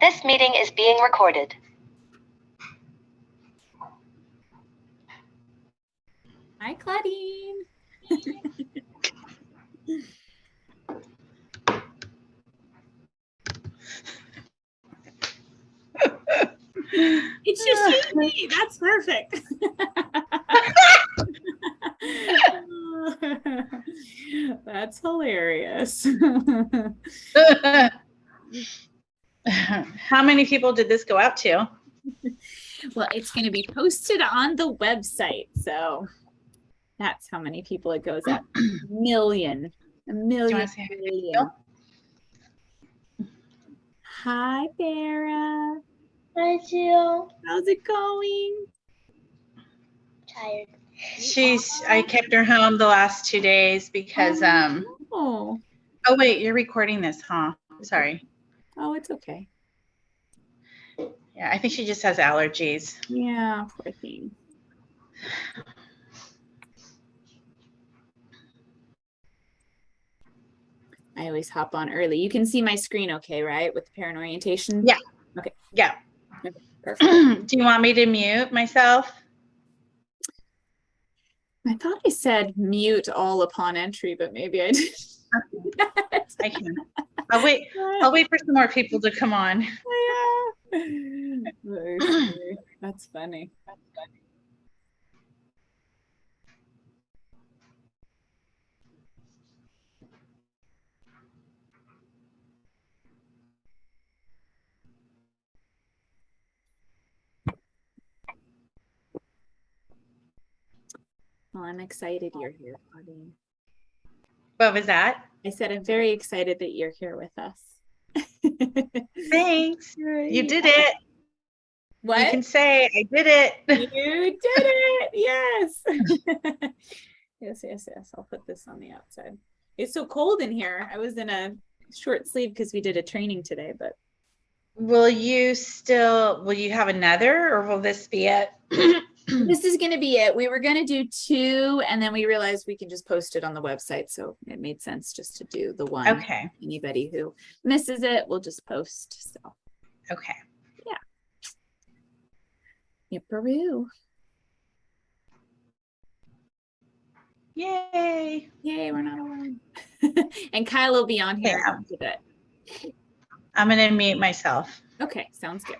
This meeting is being recorded. Hi, Claudine. It's just you and me. That's perfect. That's hilarious. How many people did this go out to? Well, it's going to be posted on the website. So that's how many people it goes out. A million. Hi, Sarah. Hi, Jill. How's it going? Tired. I kept her home the last 2 days because Oh wait, you're recording this, huh? Sorry. Oh, it's okay. Yeah, I think she just has allergies. Yeah, poor thing. I always hop on early. You can see my screen okay, right? With the parent orientation? Yeah. Okay. Yeah. Okay, perfect. Do you want me to mute myself? I thought I said mute all upon entry, but maybe I didn't. I can. I'll wait for some more people to come on. Yeah. That's funny. Well, I'm excited you're here, Claudine. What was that? I said I'm very excited that you're here with us. Thanks. You did it. What? You can say, I did it. You did it. Yes. Yes. I'll put this on the outside. It's so cold in here. I was in a short sleeve because we did a training today, but. Will you have another, or will this be it? This is going to be it. We were going to do 2, and then we realized we can just post it on the website. So it made sense just to do the one. Okay. Anybody who misses it, we'll just post. So. Okay. Yeah. Yipperoo. Yay. Yay, we're not alone. And Kyle will be on here in a bit. I'm going to mute myself. Okay, sounds good.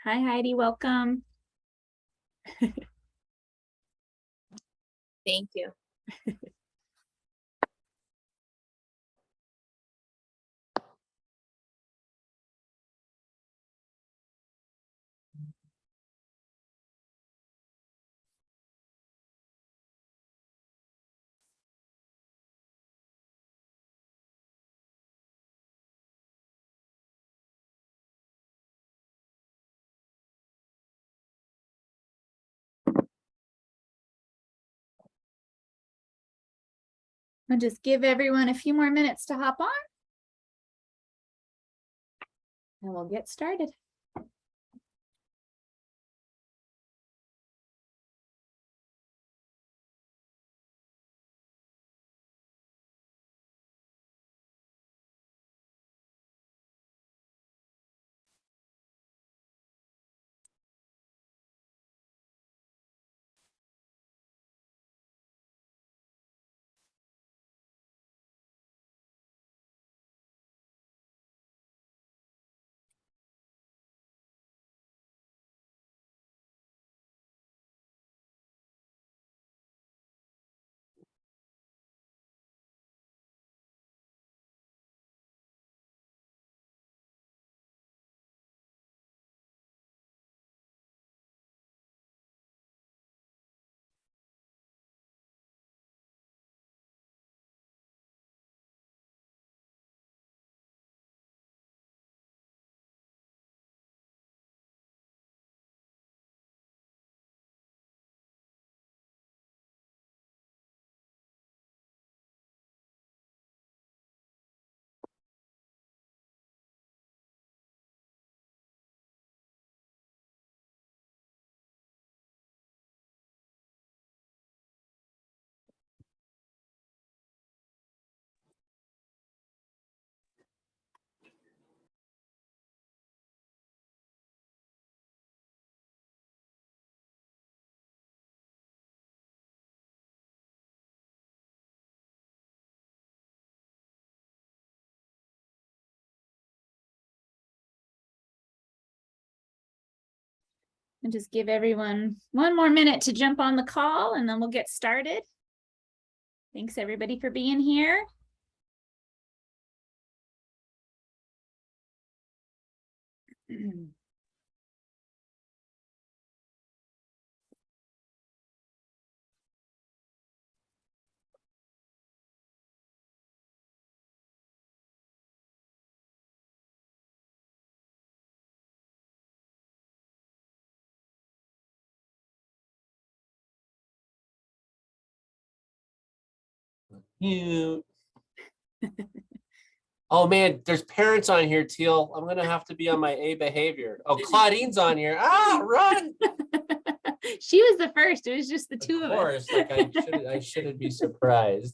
Hi, Heidi. Welcome. Thank you. I'll just give everyone a few more minutes to hop on. And we'll get started. And just give everyone one more minute to jump on the call and then we'll get started. Thanks everybody for being here. You. Oh man, there's parents on here, Teal. I'm gonna have to be on my A behavior. Oh, Claudine's on here. Ah, run! She was the first. It was just the two of us. Of course, like I shouldn't be surprised.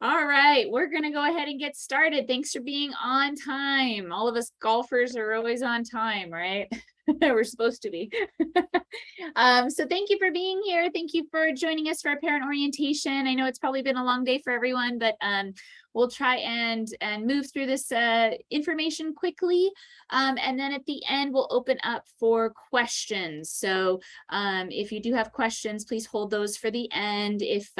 All right, we're going to go ahead and get started. Thanks for being on time. All of us golfers are always on time, right? We're supposed to be. So thank you for being here. Thank you for joining us for our parent orientation. I know it's probably been a long day for everyone, but we'll try and move through this information quickly. And then at the end, we'll open up for questions. So if you do have questions, please hold those for the end. If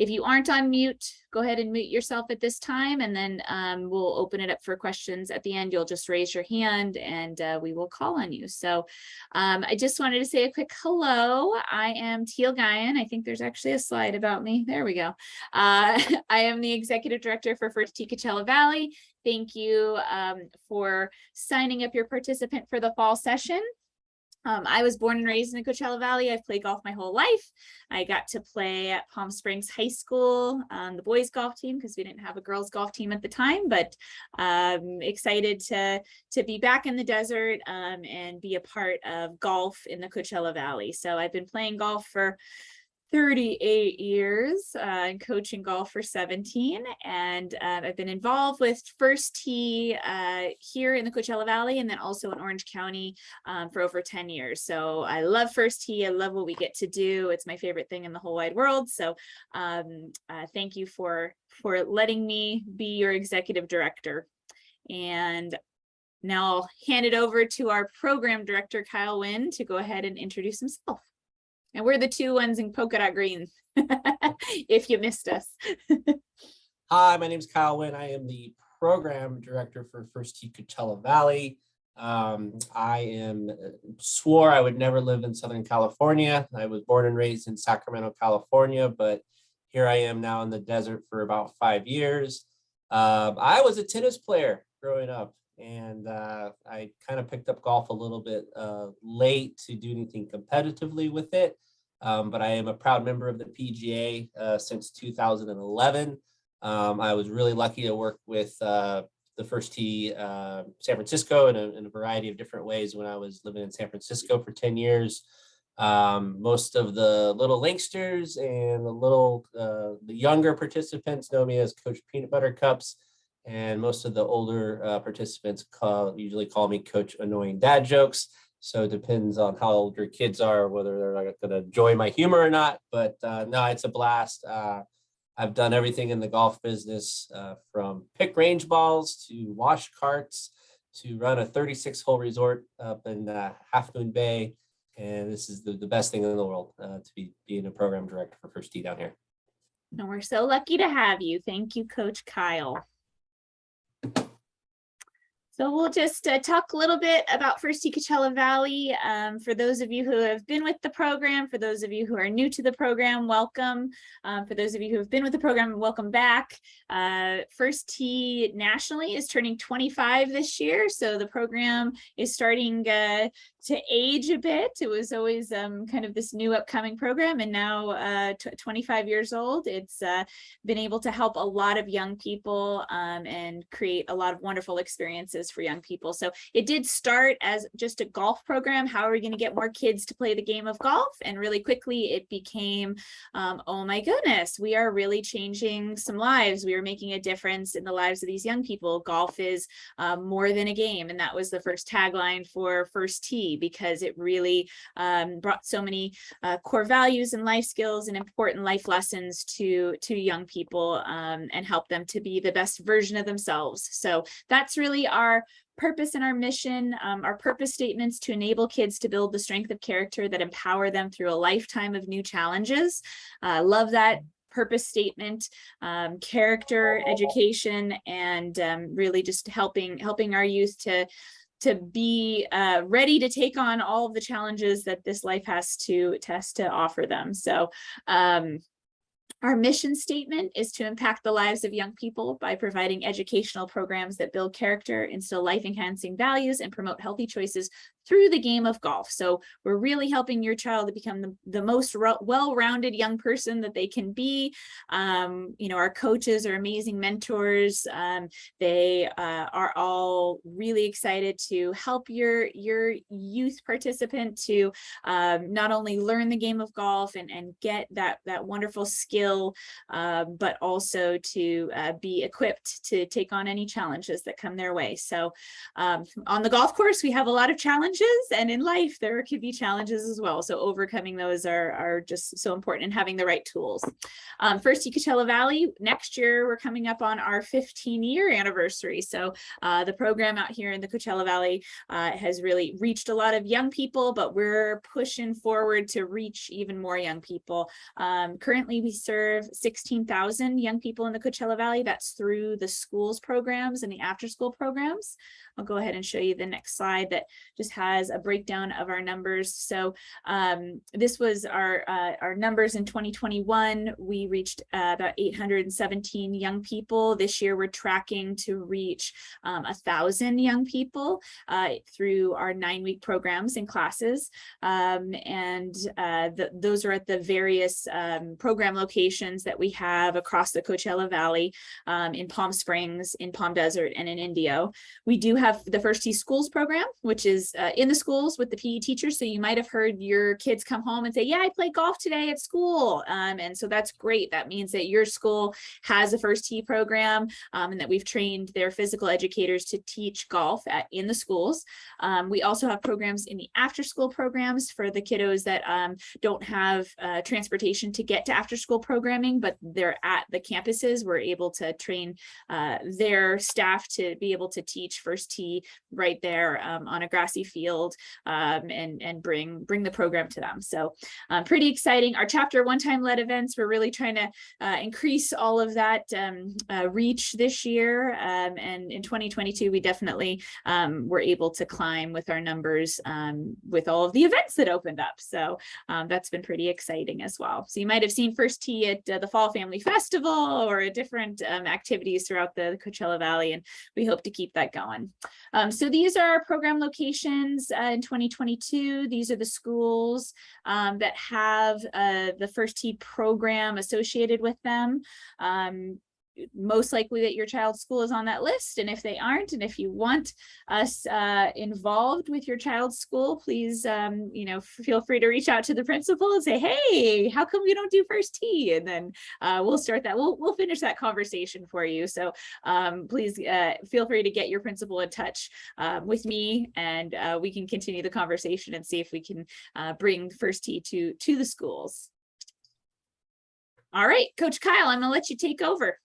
you aren't on mute, go ahead and mute yourself at this time, and then we'll open it up for questions at the end. You'll just raise your hand and we will call on you. So I just wanted to say a quick hello. I am Teal Guyan. I think there's actually a slide about me. There we go. I am the executive director for First Tee Coachella Valley. Thank you for signing up your participant for the fall session. I was born and raised in the Coachella Valley. I've played golf my whole life. I got to play at Palm Springs High School on the boys golf team because we didn't have a girls golf team at the time, but excited to be back in the desert and be a part of golf in the Coachella Valley. So I've been playing golf for 38 years and coaching golf for 17, and I've been involved with First Tee here in the Coachella Valley and then also in Orange County for over 10 years. So I love First Tee. I love what we get to do. It's my favorite thing in the whole wide world. So thank you for letting me be your executive director. And now I'll hand it over to our program director, Kyle Wynn, to go ahead and introduce himself. And we're the two ones in polka dot green, if you missed us. Hi, my name is Kyle Wynn. I am the program director for First Tee Coachella Valley. I swore I would never live in Southern California. I was born and raised in Sacramento, California, but here I am now in the desert for about 5 years. I was a tennis player growing up. And I kind of picked up golf a little bit late to do anything competitively with it. But I am a proud member of the PGA since 2011. I was really lucky to work with the First Tee San Francisco in a variety of different ways when I was living in San Francisco for 10 years. Most of the little Linksters and the younger participants know me as Coach Peanut Butter Cups. And most of the older participants usually call me Coach Annoying Dad Jokes. So it depends on how old your kids are, whether they're going to enjoy my humor or not. But no, it's a blast. I've done everything in the golf business, from pick range balls to wash carts to run a 36-hole resort up in Half Moon Bay. And this is the best thing in the world to be being a program director for First Tee down here. And we're so lucky to have you. Thank you, Coach Kyle. So we'll just talk a little bit about First Tee Coachella Valley. For those of you who have been with the program, for those of you who are new to the program, welcome. For those of you who have been with the program, welcome back. First Tee nationally is turning 25 this year, so the program is starting to age a bit. It was always kind of this new upcoming program, and now 25 years old. It's been able to help a lot of young people and create a lot of wonderful experiences for young people. So it did start as just a golf program. How are we going to get more kids to play the game of golf? And really quickly it became, oh my goodness, we are really changing some lives. We are making a difference in the lives of these young people. Golf is more than a game. And that was the first tagline for First Tee, because it really brought so many core values and life skills and important life lessons to young people and help them to be the best version of themselves. So that's really our our purpose and our mission. Our purpose statements to enable kids to build the strength of character that empower them through a lifetime of new challenges. Love that purpose statement. Character, education, and really just helping our youth to be ready to take on all of the challenges that this life has to offer them. So our mission statement is to impact the lives of young people by providing educational programs that build character, instill life-enhancing values, and promote healthy choices through the game of golf. So we're really helping your child to become the most well-rounded young person that they can be. Our coaches are amazing mentors. They are all really excited to help your youth participant to not only learn the game of golf and get that wonderful skill, but also to be equipped to take on any challenges that come their way. So on the golf course, we have a lot of challenges, and in life there could be challenges as well. So overcoming those are just so important, and having the right tools. First Tee Coachella Valley, next year we're coming up on our 15-year anniversary. So the program out here in the Coachella Valley has really reached a lot of young people, but we're pushing forward to reach even more young people. Currently we serve 16,000 young people in the Coachella Valley. That's through the schools programs and the after-school programs. I'll go ahead and show you the next slide that just has a breakdown of our numbers. So this was our numbers in 2021. We reached about 817 young people. This year we're tracking to reach 1,000 young people through our 9-week programs and classes. Those are at the various program locations that we have across the Coachella Valley, in Palm Springs, in Palm Desert, and in Indio. We do have the First Tee Schools program, which is in the schools with the PE teachers. So you might have heard your kids come home and say, yeah, I played golf today at school. And so that's great. That means that your school has a First Tee program, and that we've trained their physical educators to teach golf in the schools. We also have programs in the after school programs for the kiddos that don't have transportation to get to after school programming, but they're at the campuses. We're able to train their staff to be able to teach First Tee right there on a grassy field, and bring the program to them. So pretty exciting. Our chapter one-time led events, we're really trying to increase all of that reach this year. And in 2022, we definitely were able to climb with our numbers with all of the events that opened up. So that's been pretty exciting as well. So you might have seen First Tee at the Fall Family Festival or at different activities throughout the Coachella Valley, and we hope to keep that going. So these are our program locations in 2022. These are the schools that have the First Tee program associated with them. Most likely that your child's school is on that list, and if they aren't, and if you want us involved with your child's school, please feel free to reach out to the principal and say, hey, how come we don't do First Tee? And then we'll start that. We'll finish that conversation for you. So please feel free to get your principal in touch with me, and we can continue the conversation and see if we can bring First Tee to the schools. All right, Coach Kyle, I'm gonna let you take over.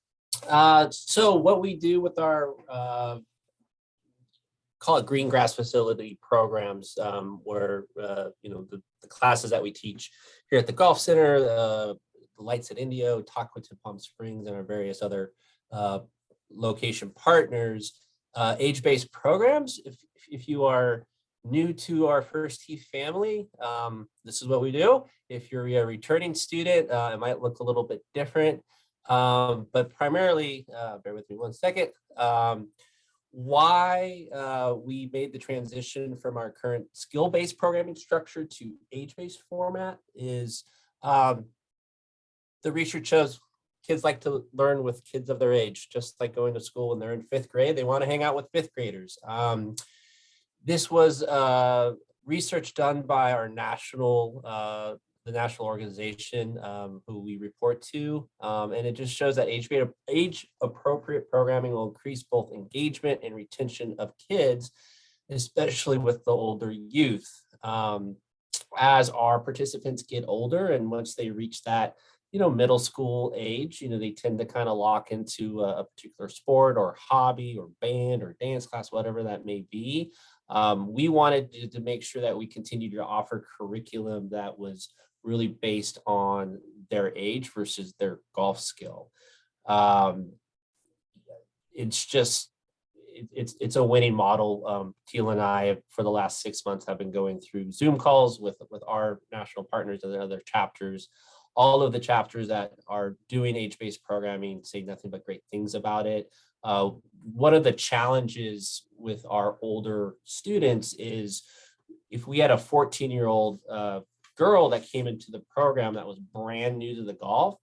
So what we do with our call it green grass facility programs, where the classes that we teach here at the golf center, the lights at Indio, Taquita, Palm Springs, and our various other location partners, age-based programs. If you are new to our First Tee family, this is what we do. If you're a returning student, it might look a little bit different. But primarily, bear with me one second, why we made the transition from our current skill-based programming structure to age-based format is the research shows kids like to learn with kids of their age, just like going to school when they're in 5th grade. They want to hang out with 5th graders. This was research done by our the national organization who we report to, and it just shows that age-appropriate programming will increase both engagement and retention of kids, especially with the older youth. As our participants get older, and once they reach that middle school age, they tend to kind of lock into a particular sport or hobby or band or dance class, whatever that may be. We wanted to make sure that we continued to offer curriculum that was really based on their age versus their golf skill. It's a winning model. Teal and I, for the last 6 months, have been going through Zoom calls with our national partners and the other chapters. All of the chapters that are doing age-based programming say nothing but great things about it. One of the challenges with our older students is if we had a 14-year-old girl that came into the program that was brand new to the golf,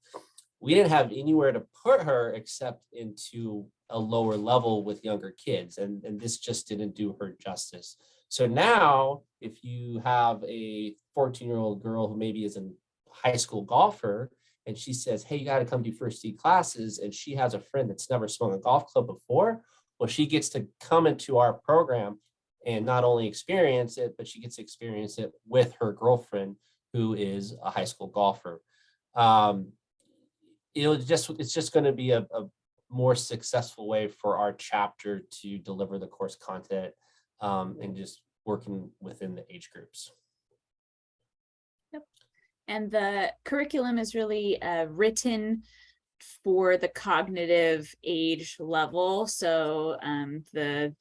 we didn't have anywhere to put her except into a lower level with younger kids. And this just didn't do her justice. So now if you have a 14-year-old girl who maybe is a high school golfer, and she says, hey, you got to come do first tee classes, and she has a friend that's never swung a golf club before, well, she gets to come into our program and not only experience it, but she gets to experience it with her girlfriend who is a high school golfer. It's just going to be a more successful way for our chapter to deliver the course content, and just working within the age groups. Yep. And the curriculum is really written for the cognitive age level. So the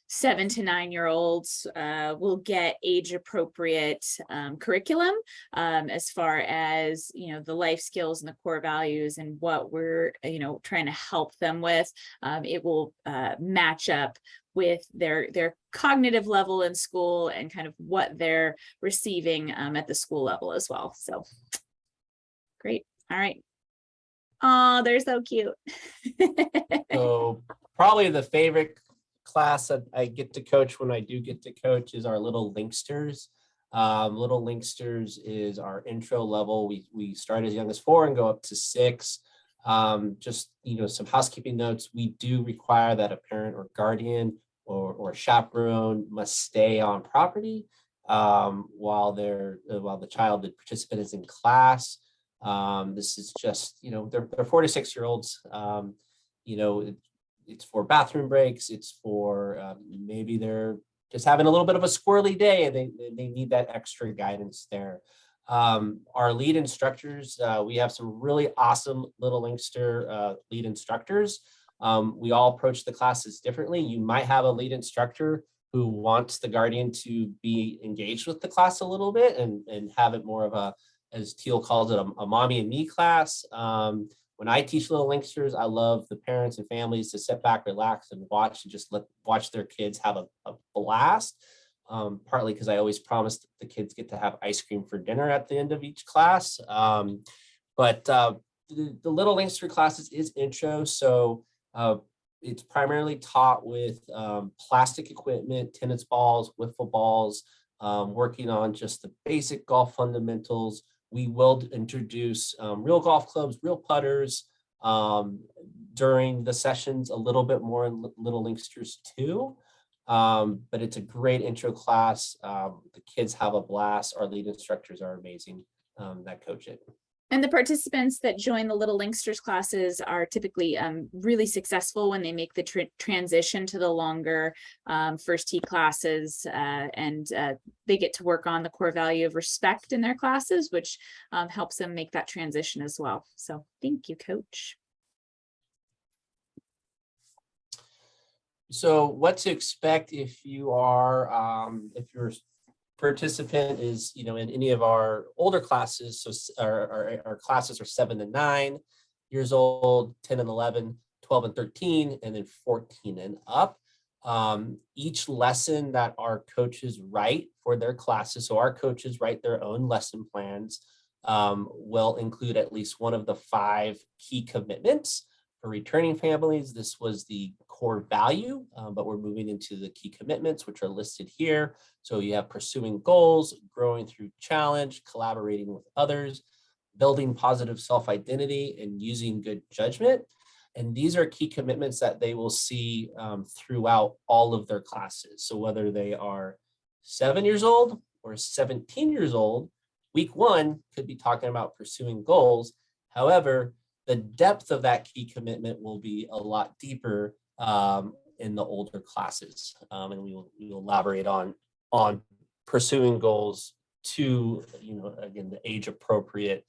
7 to 9-year-olds will get age appropriate curriculum as far as, the life skills and the core values and what we're, trying to help them with. It will match up with their cognitive level in school and kind of what they're receiving at the school level as well. So great. All right. Oh, they're so cute. So probably the favorite class that I get to coach when I do get to coach is our Little Linksters. Little Linksters is our intro level. We start as young as 4 and go up to 6. Just, some housekeeping notes. We do require that a parent or guardian or chaperone must stay on property while the child, the participant, is in class. This is just, they're 4 to 6-year-olds. It's for bathroom breaks. It's for maybe they're just having a little bit of a squirrely day and they need that extra guidance there. Our lead instructors, we have some really awesome Little Linkster lead instructors. We all approach the classes differently. You might have a lead instructor who wants the guardian to be engaged with the class a little bit and have it more of a, as Teal calls it, a mommy and me class. When I teach Little Linksters, I love the parents and families to sit back, relax, and watch their kids have a blast. Partly because I always promise that the kids get to have ice cream for dinner at the end of each class. But the Little Linkster classes is intro, so it's primarily taught with plastic equipment, tennis balls, wiffle balls, working on just the basic golf fundamentals. We will introduce real golf clubs, real putters during the sessions, a little bit more in Little Linksters too. But it's a great intro class. The kids have a blast. Our lead instructors are amazing that coach it. And the participants that join the Little Linksters classes are typically really successful when they make the transition to the longer first tee classes, and they get to work on the core value of respect in their classes, which helps them make that transition as well. So thank you, Coach. So what to expect if you are, if your participant is, in any of our older classes. So our classes are 7 to 9 years old, 10 and 11, 12 and 13, and then 14 and up. Each lesson that our coaches write for their classes, so our coaches write their own lesson plans, will include at least one of the 5 key commitments. For returning families, this was the core value, but we're moving into the key commitments, which are listed here. So you have pursuing goals, growing through challenge, collaborating with others, building positive self-identity, and using good judgment. And these are key commitments that they will see throughout all of their classes. So whether they are 7 years old or 17 years old, week 1 could be talking about pursuing goals. However, the depth of that key commitment will be a lot deeper in the older classes. And we will elaborate on pursuing goals to, again, the age appropriate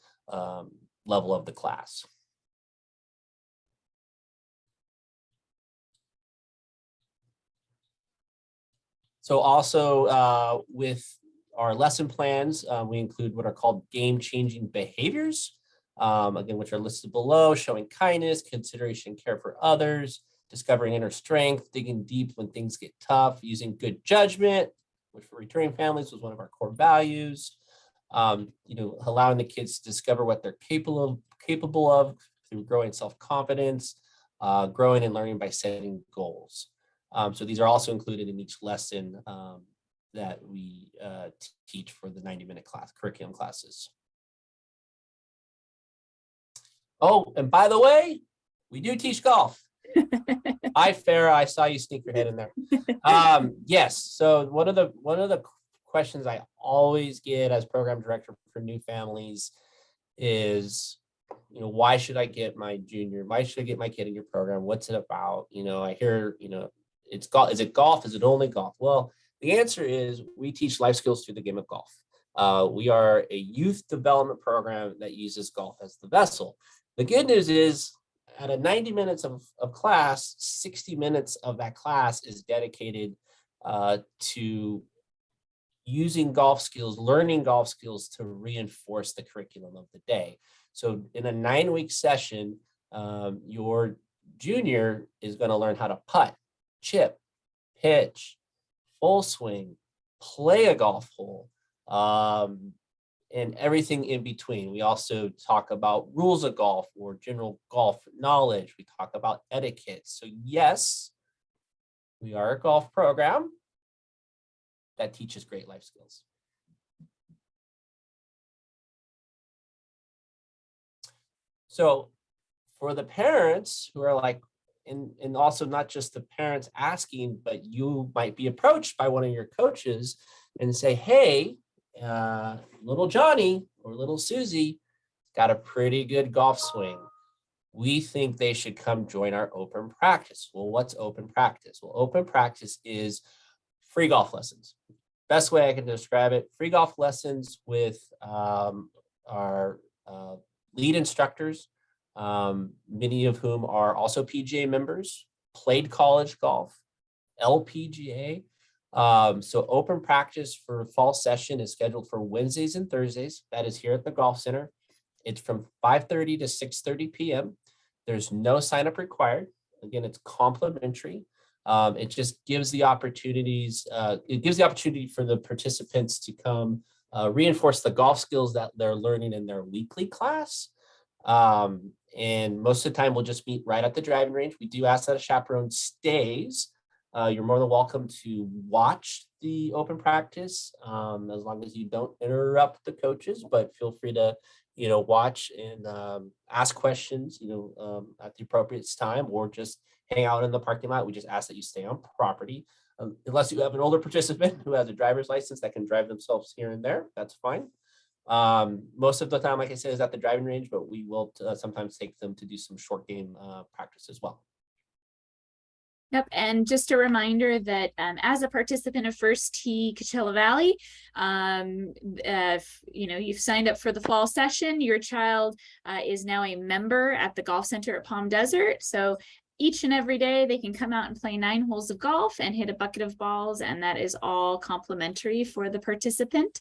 level of the class. So also with our lesson plans, we include what are called game-changing behaviors, again, which are listed below: showing kindness, consideration, care for others, discovering inner strength, digging deep when things get tough, using good judgment, which for returning families was one of our core values. Allowing the kids to discover what they're capable of through growing self-confidence, growing and learning by setting goals. So these are also included in each lesson that we teach for the 90-minute curriculum classes. Oh, and by the way, we do teach golf. Hi, Farah, I saw you sneak your head in there. Yes, so one of the questions I always get as program director for new families is, why should I get my junior? Why should I get my kid in your program? What's it about? I hear, it's golf. Is it golf? Is it only golf? Well, the answer is we teach life skills through the game of golf. We are a youth development program that uses golf as the vessel. The good news is, out of 90 minutes of class, 60 minutes of that class is dedicated to using golf skills, learning golf skills to reinforce the curriculum of the day. So in a 9-week session, your junior is going to learn how to putt, chip, pitch, full swing, play a golf hole, and everything in between. We also talk about rules of golf or general golf knowledge. We talk about etiquette. So yes, we are a golf program that teaches great life skills. So for the parents who are like, and also not just the parents asking, but you might be approached by one of your coaches and say, hey, little Johnny or little Susie got a pretty good golf swing. We think they should come join our open practice. Well, what's open practice? Well, open practice is free golf lessons. Best way I can describe it, free golf lessons with our lead instructors, many of whom are also PGA members, played college golf, LPGA. So open practice for fall session is scheduled for Wednesdays and Thursdays. That is here at the Golf Center. It's from 5:30 to 6:30 p.m. There's no sign up required. Again, it's complimentary. It just gives the opportunities. It gives the opportunity for the participants to come reinforce the golf skills that they're learning in their weekly class. And most of the time we'll just meet right at the driving range. We do ask that a chaperone stays. You're more than welcome to watch the open practice as long as you don't interrupt the coaches, but feel free to, watch and ask questions, at the appropriate time, or just hang out in the parking lot. We just ask that you stay on property. Unless you have an older participant who has a driver's license that can drive themselves here and there, that's fine. Most of the time, like I said, is at the driving range, but we will sometimes take them to do some short game practice as well. Yep, and just a reminder that as a participant of First Tee Coachella Valley, if you've signed up for the fall session, your child is now a member at the Golf Center at Palm Desert. So each and every day they can come out and play 9 holes of golf and hit a bucket of balls, and that is all complimentary for the participant.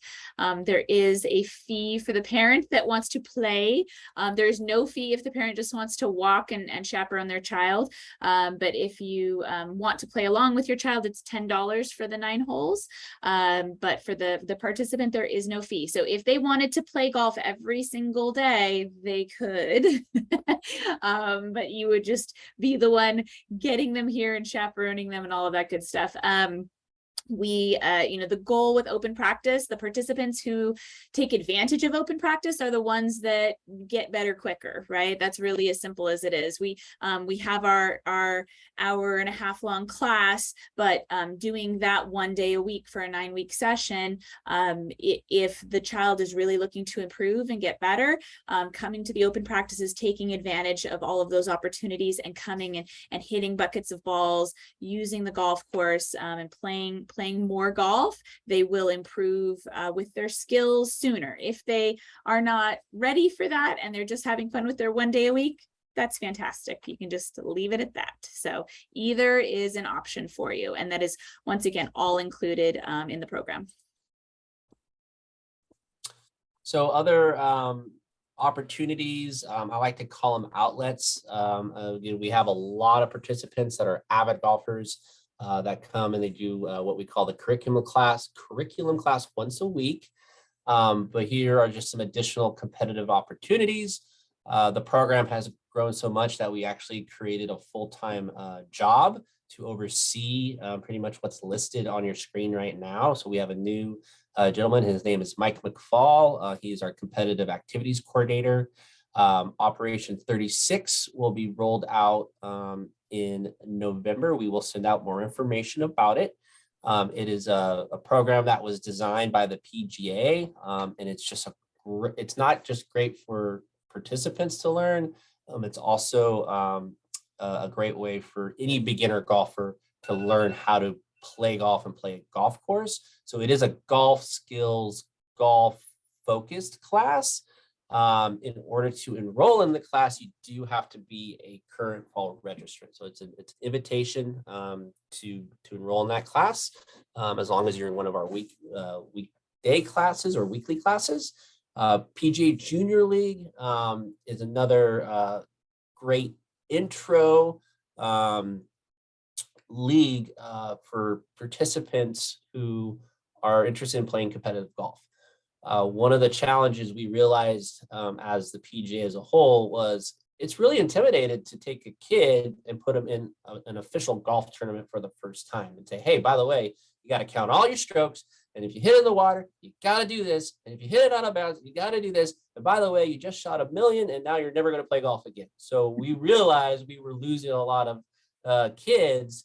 There is a fee for the parent that wants to play. There's no fee if the parent just wants to walk and chaperone their child. But if you want to play along with your child, it's $10 for the 9 holes. But for the participant, there is no fee. So if they wanted to play golf every single day, they could. But you would just be the one getting them here and chaperoning them and all of that good stuff. We, the goal with open practice, the participants who take advantage of open practice are the ones that get better quicker, right? That's really as simple as it is. We have our hour and a half long class, but doing that 1 day a week for a 9-week session, if the child is really looking to improve and get better, coming to the open practice is taking advantage of all of those opportunities and coming and hitting buckets of balls, using the golf course, and playing more golf. They will improve with their skills sooner. If they are not ready for that and they're just having fun with their 1 day a week, that's fantastic. You can just leave it at that. So either is an option for you. And that is, once again, all included in the program. So other opportunities, I like to call them outlets. We have a lot of participants that are avid golfers that come and they do what we call the curriculum class once a week. But here are just some additional competitive opportunities. The program has grown so much that we actually created a full-time job to oversee pretty much what's listed on your screen right now. So we have a new gentleman. His name is Mike McFall. He's our competitive activities coordinator. Operation 36 will be rolled out in November. We will send out more information about it. It is a program that was designed by the PGA, and it's not just great for participants to learn. It's also a great way for any beginner golfer to learn how to play golf and play a golf course. So it is a golf skills, golf focused class. In order to enroll in the class, you do have to be a current fall registrant. So it's an invitation to enroll in that class, as long as you're in one of our weekday classes or weekly classes. PGA Junior League is another great intro league for participants who are interested in playing competitive golf. One of the challenges we realized as the PGA as a whole was it's really intimidated to take a kid and put them in an official golf tournament for the first time and say, hey, by the way, you got to count all your strokes. And if you hit it in the water, you got to do this. And if you hit it out of bounds, you got to do this. And by the way, you just shot $1 million and now you're never going to play golf again. So we realized we were losing a lot of kids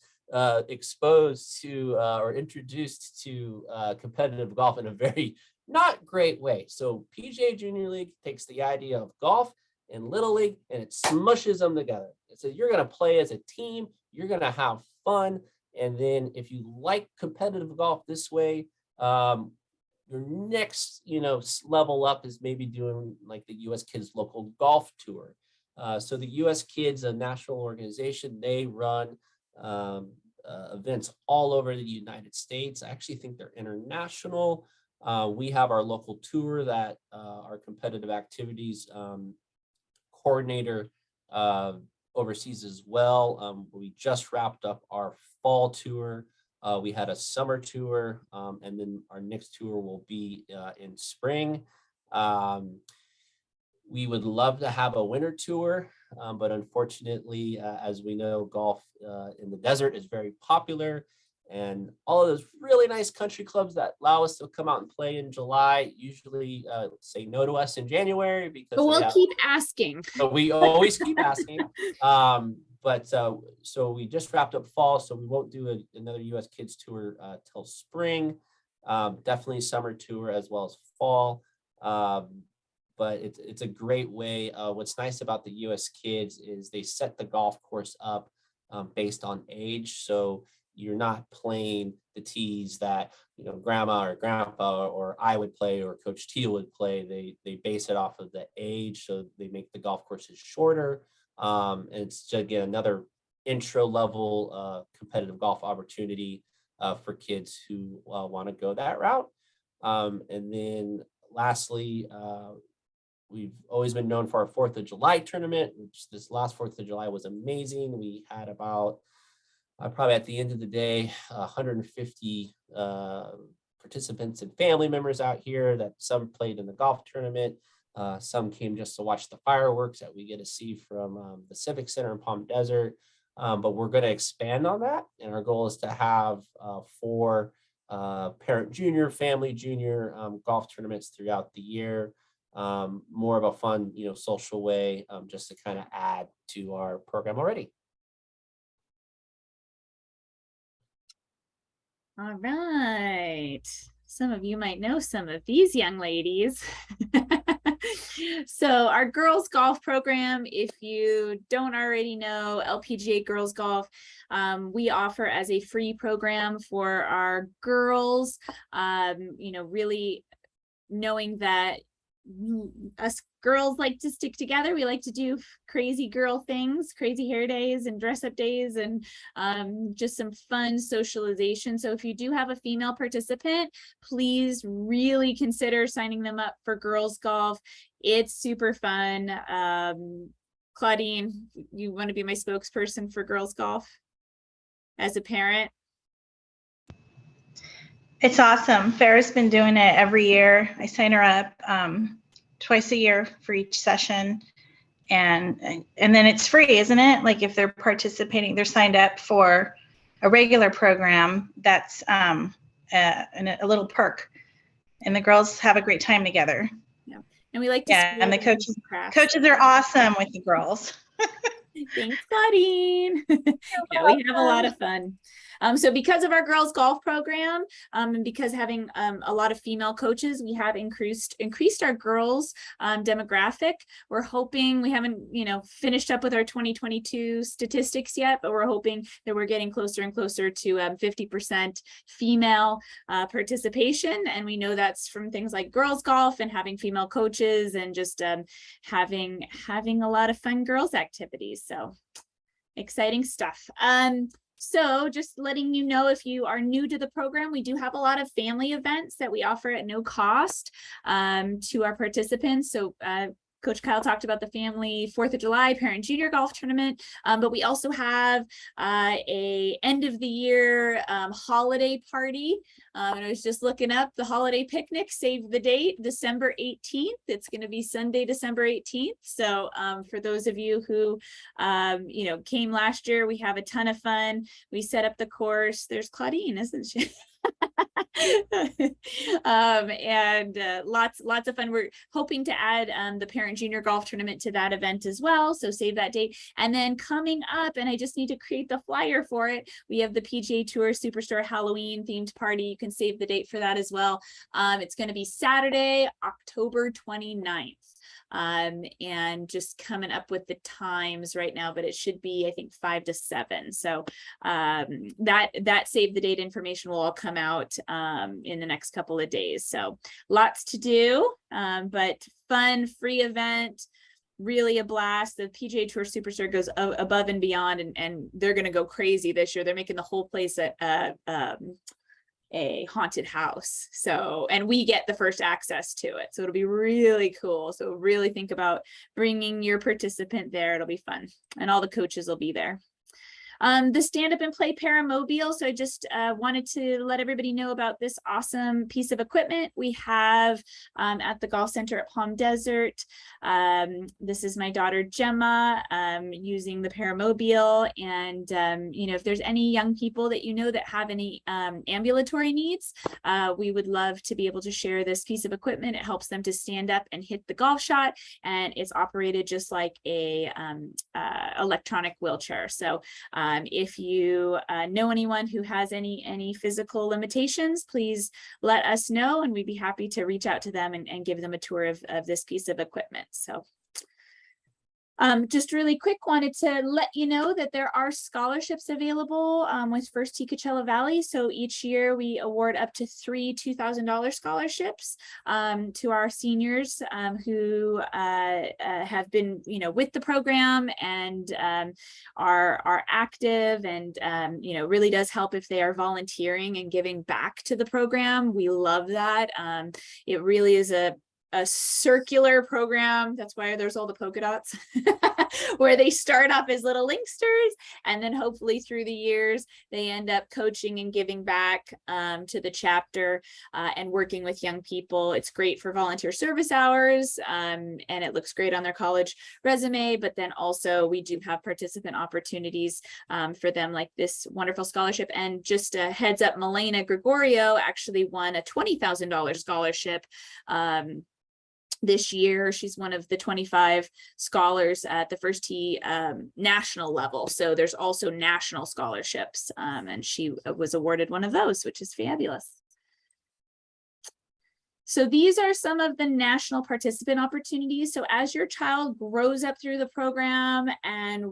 exposed to or introduced to competitive golf in a very not great way. So PGA Junior League takes the idea of golf and Little League and it smushes them together. So you're going to play as a team, you're going to have fun. And then if you like competitive golf this way, your next, level up is maybe doing like the US Kids Local Golf Tour. So the US Kids, a national organization, they run events all over the United States. I actually think they're international. We have our local tour that our competitive activities coordinator overseas as well. We just wrapped up our fall tour. We had a summer tour, and then our next tour will be in spring. We would love to have a winter tour, but unfortunately, as we know, golf in the desert is very popular. And all of those really nice country clubs that allow us to come out and play in July usually say no to us in January because but we'll keep asking. But we always keep asking. So we just wrapped up fall, so we won't do another US Kids tour till spring. Definitely summer tour as well as fall. But it's a great way. What's nice about the US Kids is they set the golf course up based on age. So you're not playing the tees that grandma or grandpa or I would play or Coach Teal would play. They base it off of the age, so they make the golf courses shorter. And it's just, again, another intro level competitive golf opportunity for kids who want to go that route. And then lastly, we've always been known for our 4th of July tournament, which this last 4th of July was amazing. We had about probably at the end of the day, 150 participants and family members out here that some played in the golf tournament. Some came just to watch the fireworks that we get to see from the Civic Center in Palm Desert. But we're going to expand on that. And our goal is to have 4 parent junior, family junior golf tournaments throughout the year. More of a fun, social way, just to kind of add to our program already. All right. Some of you might know some of these young ladies. So our girls golf program, if you don't already know, LPGA Girls Golf, we offer as a free program for our girls, really knowing that us girls like to stick together. We like to do crazy girl things, crazy hair days and dress up days, and just some fun socialization. So if you do have a female participant, please really consider signing them up for girls golf. It's super fun. Claudine, you want to be my spokesperson for girls golf as a parent? It's awesome. Farrah's been doing it every year. I sign her up twice a year for each session. And then it's free, isn't it? Like if they're participating, they're signed up for a regular program, that's a little perk. And the girls have a great time together. Yeah. And we like to and the coaches are awesome with the girls. Thanks, Claudine. Yeah, we have a lot of fun. So because of our girls golf program, and because having a lot of female coaches, we have increased our girls demographic. We're hoping, we haven't finished up with our 2022 statistics yet, but we're hoping that we're getting closer and closer to 50% female participation. And we know that's from things like girls golf and having female coaches and just having a lot of fun girls activities. So exciting stuff. So just letting you know, if you are new to the program, we do have a lot of family events that we offer at no cost to our participants. So Coach Kyle talked about the family 4th of July parent junior golf tournament, but we also have a end of the year holiday party. And I was just looking up the holiday picnic, save the date, December 18th. It's going to be Sunday, December 18th. So for those of you who, came last year, we have a ton of fun. We set up the course. There's Claudine, isn't she? And lots of fun. We're hoping to add the parent junior golf tournament to that event as well, so save that date. And then coming up, and I just need to create the flyer for it, we have the PGA Tour Superstore Halloween themed party. You can save the date for that as well. It's going to be Saturday, October 29th. And just coming up with the times right now, but it should be, I think, 5 to 7. So that save the date information will all come out in the next couple of days. So lots to do, but fun, free event, really a blast. The PGA Tour Superstar goes above and beyond, and they're going to go crazy this year. They're making the whole place a haunted house. So, and we get the first access to it. So it'll be really cool. So really think about bringing your participant there. It'll be fun. And all the coaches will be there. The stand up and play paramobile. So I just wanted to let everybody know about this awesome piece of equipment we have at the golf center at Palm Desert. This is my daughter Gemma using the paramobile, and if there's any young people that that have any ambulatory needs, we would love to be able to share this piece of equipment. It helps them to stand up and hit the golf shot, and it's operated just like a electronic wheelchair. So if you know anyone who has any physical limitations, please let us know, and we'd be happy to reach out to them and give them a tour of this piece of equipment. So just really quick, wanted to let you know that there are scholarships available with First Tee Coachella Valley. So each year we award up to 3 $2,000 scholarships to our seniors who have been, with the program and are active, and really does help if they are volunteering and giving back to the program. We love that. It really is a circular program. That's why there's all the polka dots. where they start off as little linksters, and then hopefully through the years, they end up coaching and giving back to the chapter and working with young people. It's great for volunteer service hours, and it looks great on their college resume, but then also we do have participant opportunities for them, like this wonderful scholarship. And just a heads up, Milena Gregorio actually won a $20,000 scholarship this year. She's one of the 25 scholars at the First Tee national level. So there's also national scholarships, and she was awarded one of those, which is fabulous. So these are some of the national participant opportunities. So as your child grows up through the program and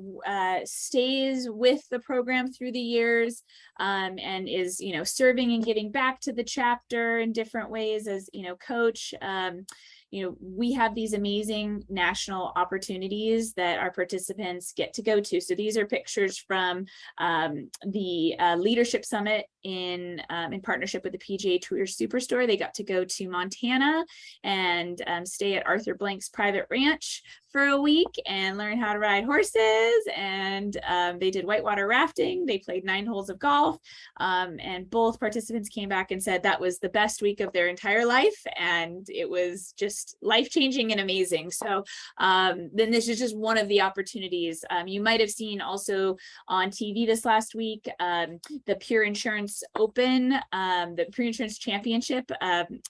stays with the program through the years, and is, serving and giving back to the chapter in different ways as, coach, we have these amazing national opportunities that our participants get to go to. So these are pictures from the Leadership Summit in partnership with the PGA Tour Superstore. They got to go to Montana and stay at Arthur Blank's private ranch for a week and learn how to ride horses. And they did whitewater rafting. They played 9 holes of golf. And both participants came back and said that was the best week of their entire life. And it was just life-changing and amazing. So then this is just one of the opportunities. You might have seen also on TV this last week, the Pure Insurance Open, the Pure Insurance Championship.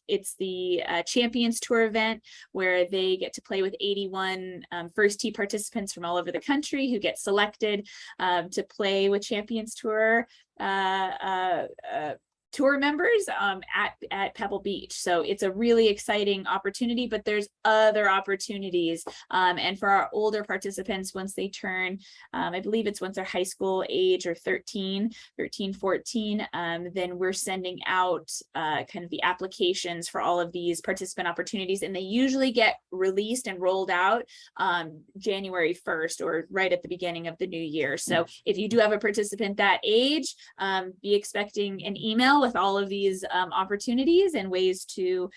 It's the Champions Tour event where they get to play with 81 First Tee participants from all over the country who get selected to play with Champions Tour tour members at Pebble Beach. So it's a really exciting opportunity, but there's other opportunities. And for our older participants, once they turn, I believe it's once they're high school age or 13, 14, then we're sending out kind of the applications for all of these participant opportunities. And they usually get released and rolled out January 1st or right at the beginning of the new year. So if you do have a participant that age, be expecting an email with all of these opportunities and ways to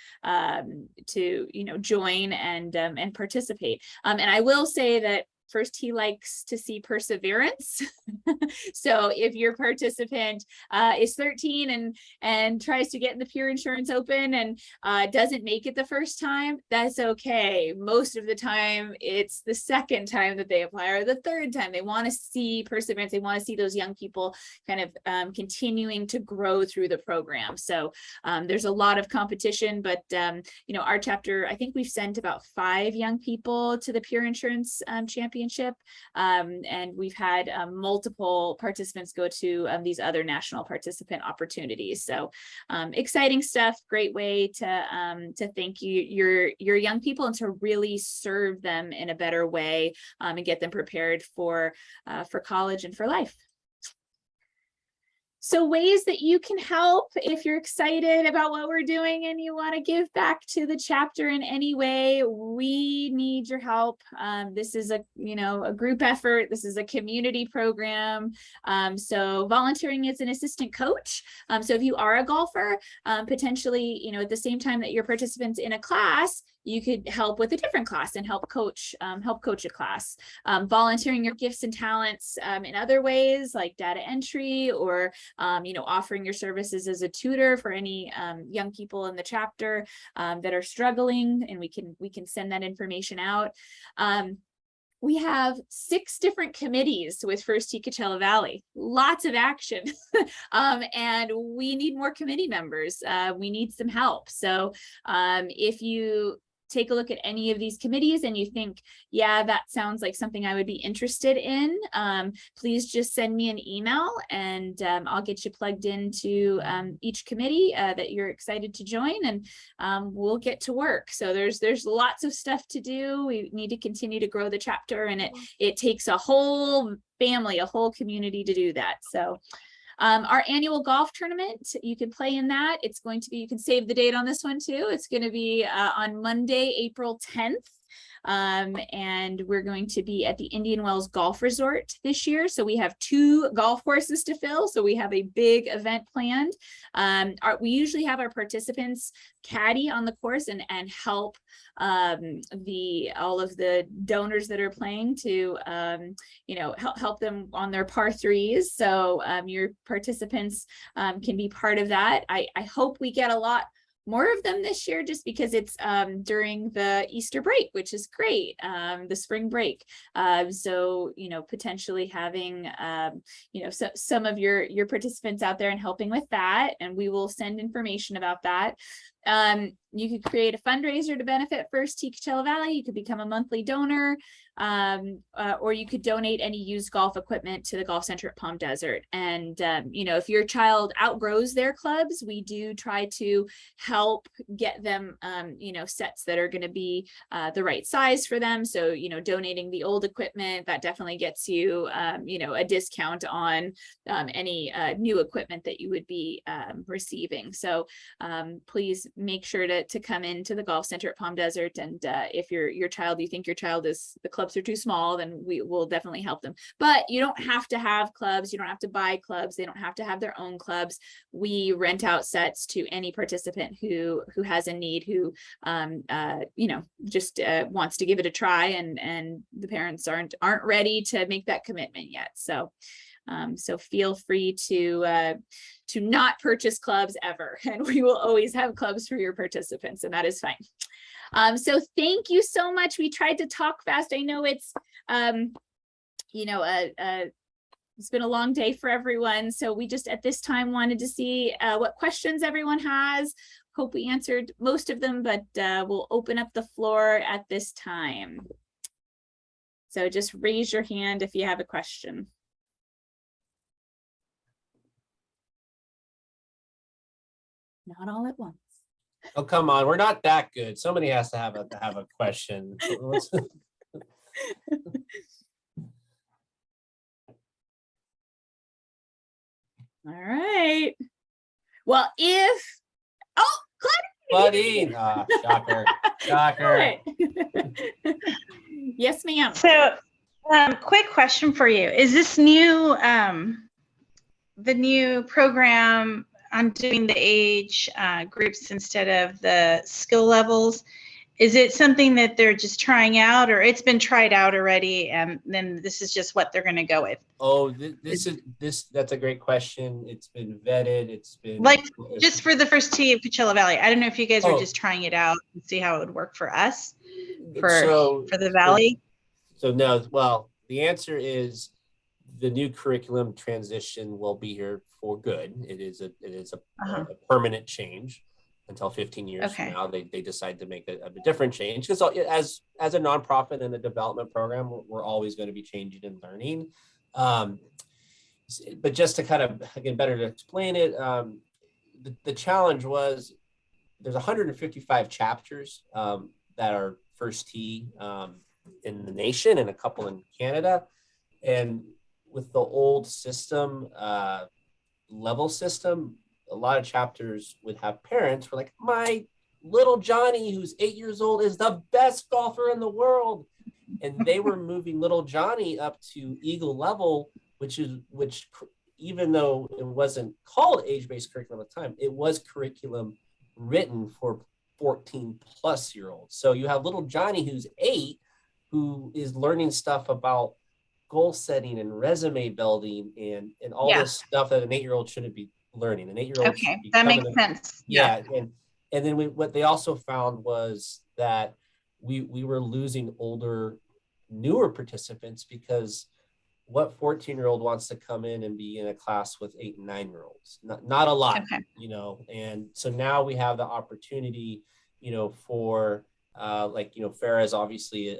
join and participate. And I will say that First Tee likes to see perseverance. So if your participant is 13 and tries to get in the Pure Insurance Open and doesn't make it the first time, that's okay. Most of the time, it's the second time that they apply or the third time. They want to see perseverance. They want to see those young people kind of continuing to grow through the program. So there's a lot of competition, but our chapter, I think we've sent about 5 young people to the Pure Insurance Championship. And we've had multiple participants go to these other national participant opportunities. So exciting stuff, great way to thank your young people and to really serve them in a better way and get them prepared for college and for life. So ways that you can help if you're excited about what we're doing and you want to give back to the chapter in any way, we need your help. This is a group effort. This is a community program. So volunteering as an assistant coach. So if you are a golfer, potentially, at the same time that your participants in a class, you could help with a different class and help coach a class. Volunteering your gifts and talents in other ways like data entry or offering your services as a tutor for any young people in the chapter that are struggling, and we can send that information out. We have 6 different committees with First Tee Coachella Valley, lots of action. And we need more committee members. We need some help. So if you take a look at any of these committees and you think, yeah, that sounds like something I would be interested in, please just send me an email and I'll get you plugged into each committee that you're excited to join, and we'll get to work. So there's lots of stuff to do. We need to continue to grow the chapter, and it takes a whole family, a whole community to do that. So our annual golf tournament, you can play in that. It's going to be, you can save the date on this one too. It's going to be on Monday, April 10th. And we're going to be at the Indian Wells Golf Resort this year. So we have 2 golf courses to fill. So we have a big event planned. We usually have our participants caddy on the course and help all of the donors that are playing to help them on their par 3s. So your participants can be part of that. I hope we get a lot more of them this year, just because it's during the Easter break, which is great, the spring break. So, potentially having, some of your participants out there and helping with that. And we will send information about that. You could create a fundraiser to benefit First Tee Coachella Valley. You could become a monthly donor, or you could donate any used golf equipment to the golf center at Palm Desert. And, if your child outgrows their clubs, we do try to help get them, sets that are going to be the right size for them. So, donating the old equipment, that definitely gets you, a discount on any new equipment that you would be receiving. So please make sure to come into the golf center at Palm Desert. And if you think your child the clubs are too small, then we will definitely help them. But you don't have to have clubs. You don't have to buy clubs. They don't have to have their own clubs. We rent out sets to any participant who has a need, who just wants to give it a try, and the parents aren't ready to make that commitment yet. So feel free to not purchase clubs ever, and we will always have clubs for your participants, and that is fine. So thank you so much. We tried to talk fast. I know it's it's been a long day for everyone, so we just at this time wanted to see what questions everyone has. Hope we answered most of them, but we'll open up the floor at this time. So just raise your hand if you have a question. Not all at once. Oh, come on. We're not that good. Somebody has to have a question. All right. Well, Claudine. Shocker. Shocker. Yes, ma'am. So, quick question for you. Is this new, the new program on doing the age groups instead of the skill levels? Is it something that they're just trying out, or it's been tried out already and then this is just what they're going to go with? Oh, that's a great question. It's been vetted. It's been like just for the First Tee of Coachella Valley. I don't know if you guys were just trying it out and see how it would work for us for the Valley. So no, well, the answer is the new curriculum transition will be here for good. It is a permanent change until 15 years from now. They decide to make a different change, because as a nonprofit and a development program, we're always going to be changing and learning. But just to kind of, again, better to explain it, the challenge was there's 155 chapters that are First Tee in the nation and a couple in Canada. And with the old system, level system, a lot of chapters would have parents who are like, my little Johnny, who's 8 years old, is the best golfer in the world. And they were moving little Johnny up to Eagle level, which even though it wasn't called age-based curriculum at the time, it was curriculum written for 14 plus year olds. So you have little Johnny who's 8, who is learning stuff about goal setting and resume building and all this stuff that an 8-year-old shouldn't be learning. An 8-year-old. Okay, that makes sense. Yeah. And then what they also found was that we were losing older, newer participants, because what 14-year-old wants to come in and be in a class with 8 and 9-year-olds? Not a lot, and so now we have the opportunity, for Farah is obviously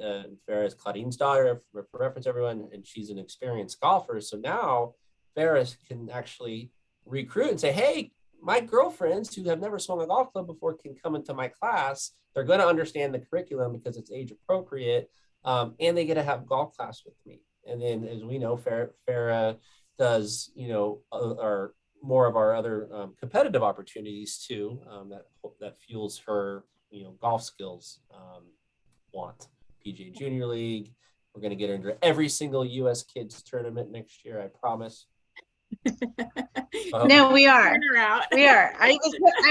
Farah is Claudine's daughter, for reference everyone, and she's an experienced golfer. So now Farah can actually recruit and say, hey, my girlfriends who have never swung a golf club before can come into my class. They're going to understand the curriculum because it's age appropriate, and they get to have golf class with me. And then, as we know, Farah does, our more of our other competitive opportunities too. That fuels her, golf skills want. PGA Junior League. We're going to get her into every single U.S. kids tournament next year, I promise. No, we are. Turn her out. We are. I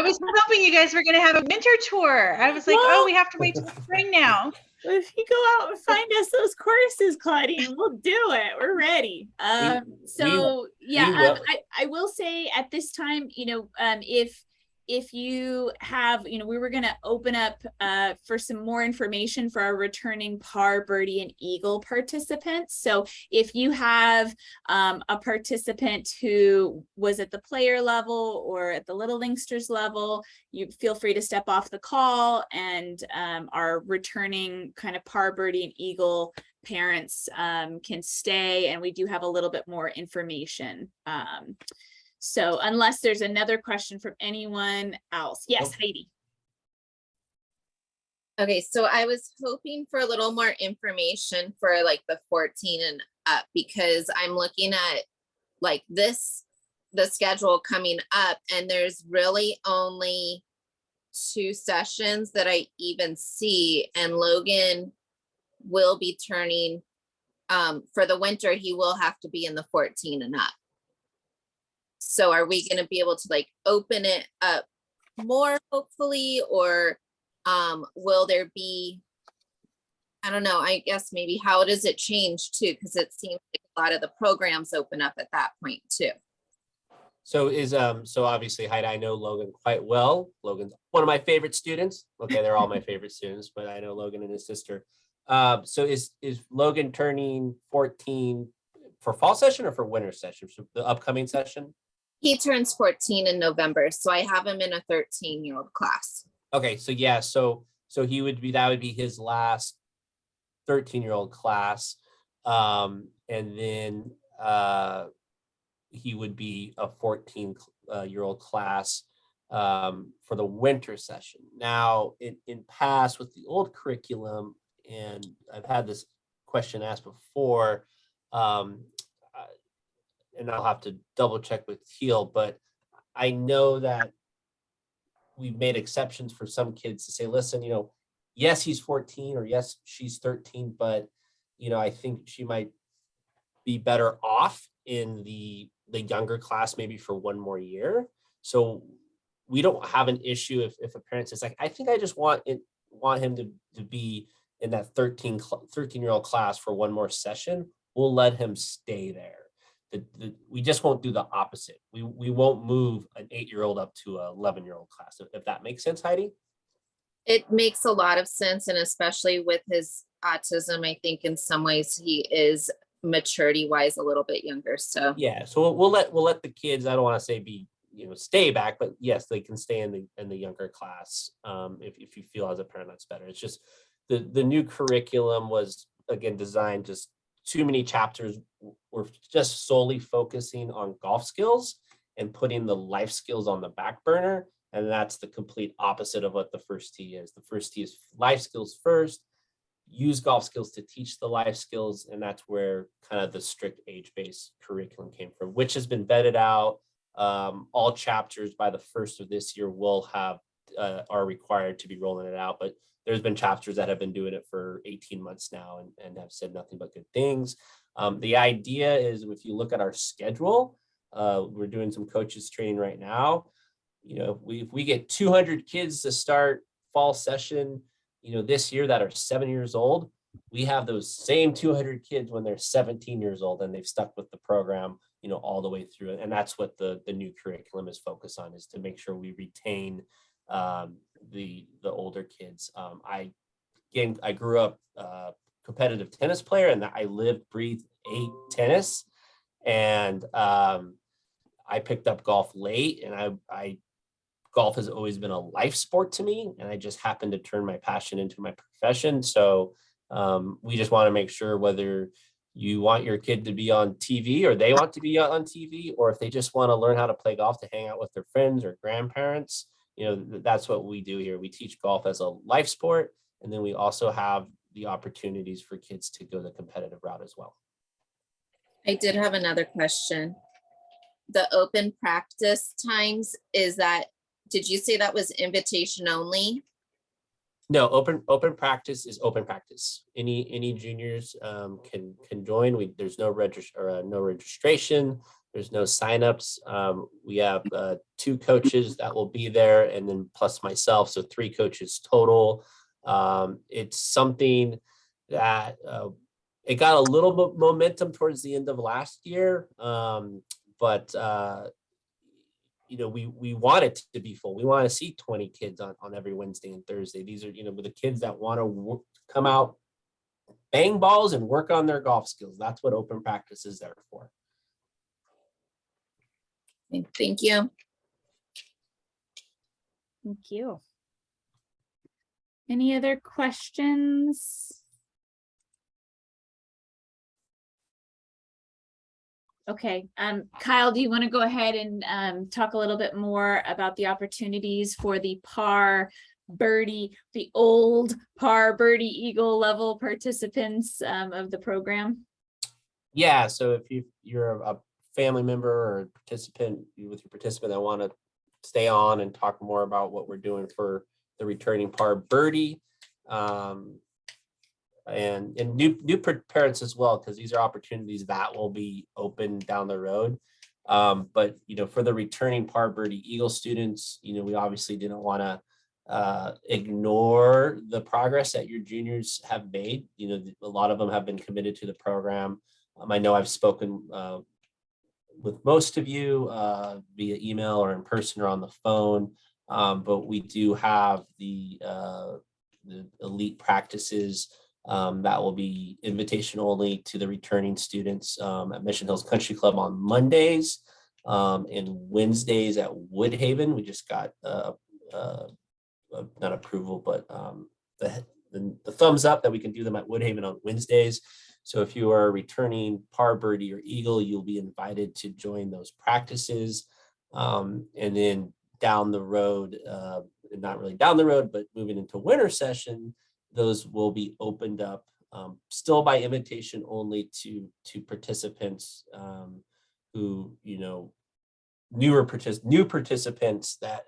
was hoping you guys were going to have a winter tour. I was like, Well- oh, we have to wait till spring now. Well, if you go out and find us those courses, Claudine, we'll do it. We're ready. will. I will say at this time, if you have, we were going to open up for some more information for our returning par, birdie, and eagle participants. So if you have a participant who was at the player level or at the Little Linksters level, you feel free to step off the call, and our returning kind of par, birdie, and eagle parents can stay, and we do have a little bit more information. So unless there's another question from anyone else. Yes, Nope. Heidi. Okay, so I was hoping for a little more information for like the 14 and up, because I'm looking at like the schedule coming up, and there's really only 2 sessions that I even see, and Logan will be turning for the winter, he will have to be in the 14 and up. So are we going to be able to like open it up more, hopefully, or will there be, I don't know, I guess maybe how does it change too? Because it seems like a lot of the programs open up at that point too. So so obviously, Heidi, I know Logan quite well. Logan's one of my favorite students. Okay, they're all my favorite students, but I know Logan and his sister. So is Logan turning 14 for fall session or for winter session? So the upcoming session? He turns 14 in November, so I have him in a 13-year-old class. Okay, so yeah, so that would be his last 13-year-old class, and then he would be a 14-year-old class for the winter session. Now, in past with the old curriculum, and I've had this question asked before, and I'll have to double check with Teal, but I know that we've made exceptions for some kids to say, listen, yes, he's 14 or yes, she's 13, but, I think she might be better off in the younger class, maybe for one more year. So we don't have an issue if a parent says like, I think I just want him to be in that 13-year-old class for one more session. We'll let him stay there. We just won't do the opposite. We won't move an 8-year-old up to a 11-year-old class, if that makes sense, Heidi. It makes a lot of sense, and especially with his autism, I think in some ways he is maturity-wise a little bit younger. So yeah, so we'll let the kids, I don't want to say stay back, but yes, they can stay in the younger class if you feel as a parent that's better. It's just the new curriculum was again designed just too many chapters were just solely focusing on golf skills and putting the life skills on the back burner. And that's the complete opposite of what the first tee is. The first tee is life skills first, use golf skills to teach the life skills. And that's where kind of the strict age-based curriculum came from, which has been vetted out. All chapters by the first of this year will have, are required to be rolling it out. But there's been chapters that have been doing it for 18 months now and have said nothing but good things. The idea is if you look at our schedule, we're doing some coaches training right now. If we get 200 kids to start fall session, this year that are 7 years old, we have those same 200 kids when they're 17 years old and they've stuck with the program, all the way through it. And that's what the new curriculum is focused on, is to make sure we retain the older kids. I grew up competitive tennis player, and I lived, breathed, ate tennis, and I picked up golf late, and I golf has always been a life sport to me, and I just happened to turn my passion into my profession. So we just want to make sure whether you want your kid to be on TV or they want to be on TV, or if they just want to learn how to play golf to hang out with their friends or grandparents, that's what we do here. We teach golf as a life sport, and then we also have the opportunities for kids to go the competitive route as well. I did have another question. The open practice times, did you say that was invitation only? No, open practice is open practice. Any juniors can join. There's no registration. There's no signups. We have 2 coaches that will be there, and then plus myself, so 3 coaches total. It's something that it got a little bit momentum towards the end of last year, but we want it to be full. We want to see 20 kids on every Wednesday and Thursday. These are, the kids that want to come out, bang balls and work on their golf skills. That's what open practice is there for. Thank you. Thank you. Any other questions? Okay, Kyle, do you want to go ahead and talk a little bit more about the opportunities for the par birdie, the old par birdie eagle level participants of the program? Yeah, so if you're a family member or a participant with your participant that want to stay on and talk more about what we're doing for the returning par birdie, and new parents as well, because these are opportunities that will be open down the road. But for the returning par birdie eagle students, we obviously didn't want to ignore the progress that your juniors have made. A lot of them have been committed to the program. I know I've spoken with most of you via email or in person or on the phone, but we do have the elite practices that will be invitation only to the returning students at Mission Hills Country Club on Mondays and Wednesdays at Woodhaven. We just got not approval, but the thumbs up that we can do them at Woodhaven on Wednesdays. So if you are returning par birdie or eagle, you'll be invited to join those practices. And then down the road, not really down the road, but moving into winter session, those will be opened up still by invitation only to participants who, new participants that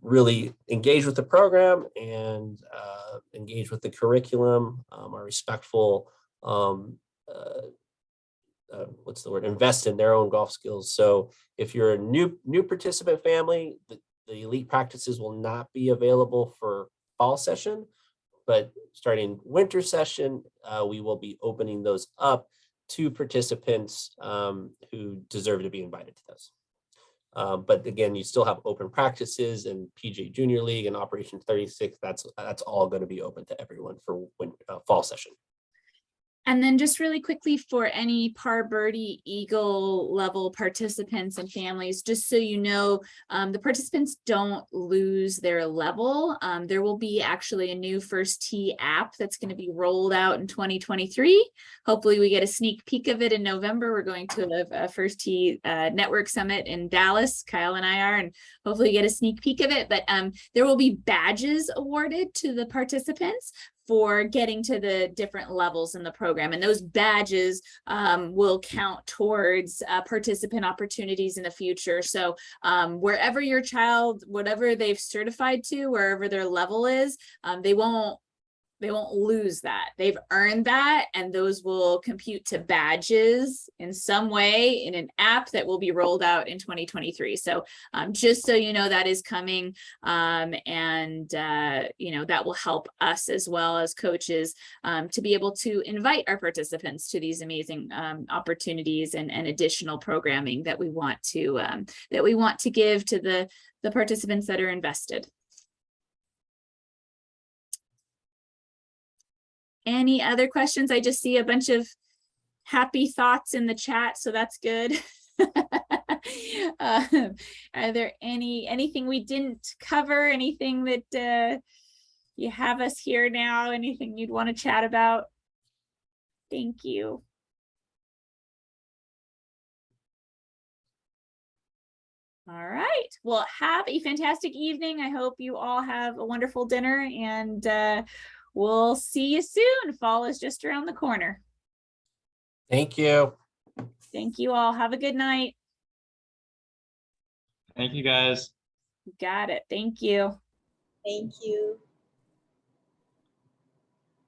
really engage with the program and engage with the curriculum, are respectful, invest in their own golf skills. So if you're a new participant family, the elite practices will not be available for fall session, but starting winter session, we will be opening those up to participants who deserve to be invited to those. But again, you still have open practices and PJ Junior League and Operation 36. That's all going to be open to everyone for fall session. And then just really quickly for any par birdie eagle level participants and families, just so you know, the participants don't lose their level. There will be actually a new First Tee app that's going to be rolled out in 2023. Hopefully we get a sneak peek of it in November. We're going to a First Tee Network Summit in Dallas. Kyle and I are, and hopefully get a sneak peek of it. But there will be badges awarded to the participants for getting to the different levels in the program. And those badges will count towards participant opportunities in the future. So wherever your child, whatever they've certified to, wherever their level is, they won't lose that. They've earned that, and those will compute to badges in some way in an app that will be rolled out in 2023. So just so you know, that is coming, and that will help us as well as coaches to be able to invite our participants to these amazing opportunities and additional programming that we want to give to the participants that are invested. Any other questions? I just see a bunch of happy thoughts in the chat, so that's good. Are there anything we didn't cover? Anything that you have us here now? Anything you'd want to chat about? Thank you. All right. Well, have a fantastic evening. I hope you all have a wonderful dinner, and we'll see you soon. Fall is just around the corner. Thank you. Thank you all. Have a good night. Thank you, guys. Got it. Thank you. Thank you.